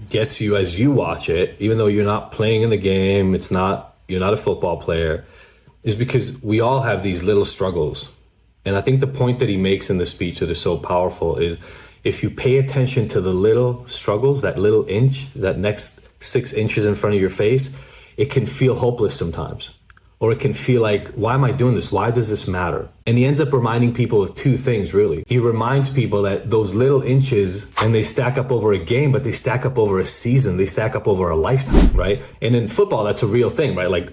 gets you as you watch it, even though you're not playing in the game, you're not a football player, is because we all have these little struggles. And I think the point that he makes in the speech that is so powerful is if you pay attention to the little struggles, that little inch, that next 6 inches in front of your face, it can feel hopeless sometimes. Or it can feel like, why am I doing this? Why does this matter? And he ends up reminding people of two things, really. He reminds people that those little inches, and they stack up over a game, but they stack up over a season. They stack up over a lifetime, right? And in football, that's a real thing, right? Like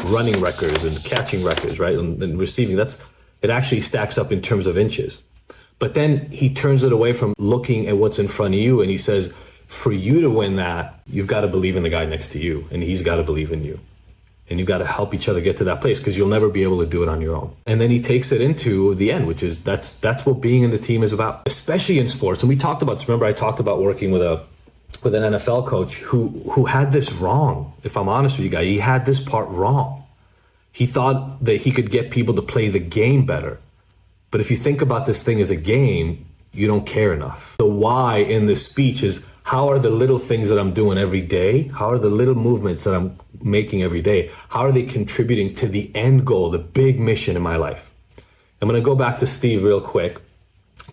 running records and catching records, right? And receiving, it actually stacks up in terms of inches. But then he turns it away from looking at what's in front of you, and he says, for you to win that, you've got to believe in the guy next to you, and he's got to believe in you. And you've got to help each other get to that place, because you'll never be able to do it on your own. And then he takes it into the end, which is that's what being in the team is about, especially in sports. And we talked about this. Remember, I talked about working with an NFL coach who had this wrong. If I'm honest with you guys, he had this part wrong. He thought that he could get people to play the game better. But if you think about this thing as a game, you don't care enough. The why in this speech is, how are the little things that I'm doing every day? How are the little movements that I'm making every day? How are they contributing to the end goal, the big mission in my life? I'm gonna go back to Steve real quick,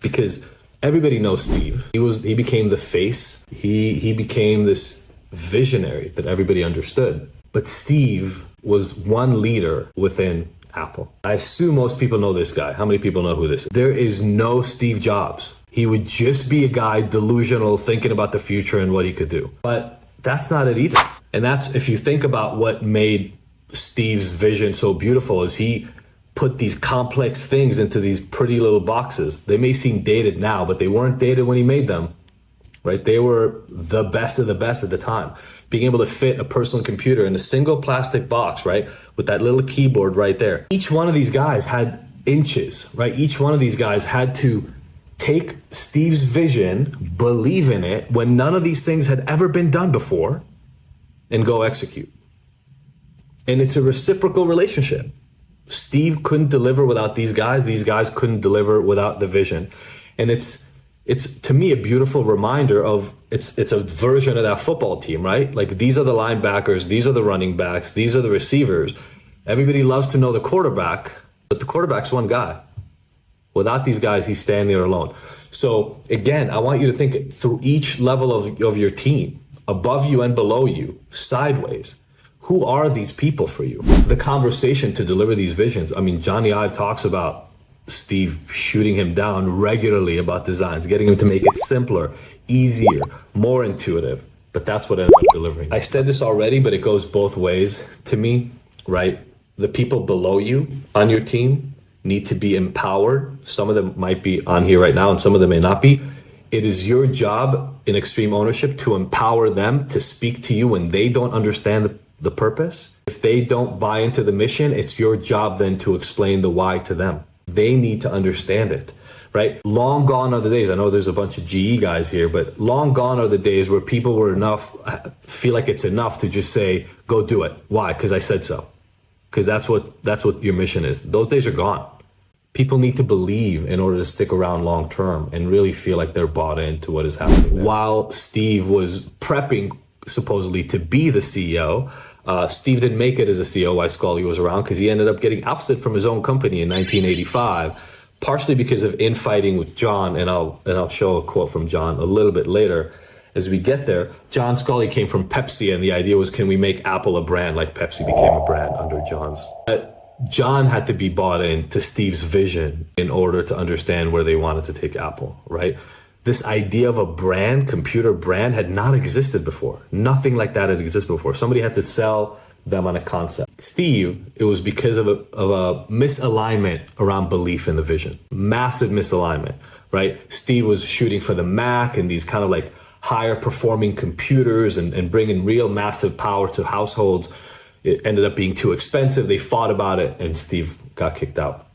because everybody knows Steve. He became the face. He became this visionary that everybody understood. But Steve was one leader within Apple. I assume most people know this guy. How many people know who this is? There is no Steve Jobs. He would just be a guy delusional, thinking about the future and what he could do. But that's not it either. And that's, if you think about what made Steve's vision so beautiful, is he put these complex things into these pretty little boxes. They may seem dated now, but they weren't dated when he made them, right? They were the best of the best at the time. Being able to fit a personal computer in a single plastic box, right? With that little keyboard right there. Each one of these guys had inches, right? Each one of these guys had to take Steve's vision, believe in it when none of these things had ever been done before, and go execute. And it's a reciprocal relationship. Steve couldn't deliver without these guys couldn't deliver without the vision. And it's to me a beautiful reminder of it's a version of that football team, right? Like, these are the linebackers, these are the running backs, these are the receivers. Everybody loves to know the quarterback, but the quarterback's one guy. Without these guys, he's standing there alone. So again, I want you to think through each level of your team, above you and below you, sideways. Who are these people for you? The conversation to deliver these visions. I mean, Johnny Ive talks about Steve shooting him down regularly about designs, getting him to make it simpler, easier, more intuitive. But that's what ended up delivering. I said this already, but it goes both ways to me, right? The people below you on your team need to be empowered. Some of them might be on here right now and some of them may not be. It is your job in extreme ownership to empower them to speak to you when they don't understand the purpose. If they don't buy into the mission, it's your job then to explain the why to them. They need to understand it, right? Long gone are the days. I know there's a bunch of GE guys here, but long gone are the days where people feel like it's enough to just say, go do it. Why? Because I said so. Because that's what your mission is. Those days are gone. People need to believe in order to stick around long term and really feel like they're bought into what is happening there. While Steve was prepping supposedly to be the CEO, Steve didn't make it as a CEO while Scully was around, because he ended up getting ousted from his own company in 1985, partially because of infighting with John. And I'll show a quote from John a little bit later as we get there. John Scully came from Pepsi, and the idea was, can we make Apple a brand like Pepsi became a brand under John's? But John had to be bought into Steve's vision in order to understand where they wanted to take Apple, right? This idea of a brand, computer brand, had not existed before. Nothing like that had existed before. Somebody had to sell them on a concept. Steve, it was because of a misalignment around belief in the vision. Massive misalignment, right? Steve was shooting for the Mac and these kind of like higher performing computers and bringing real massive power to households. It ended up being too expensive. They fought about it and Steve got kicked out.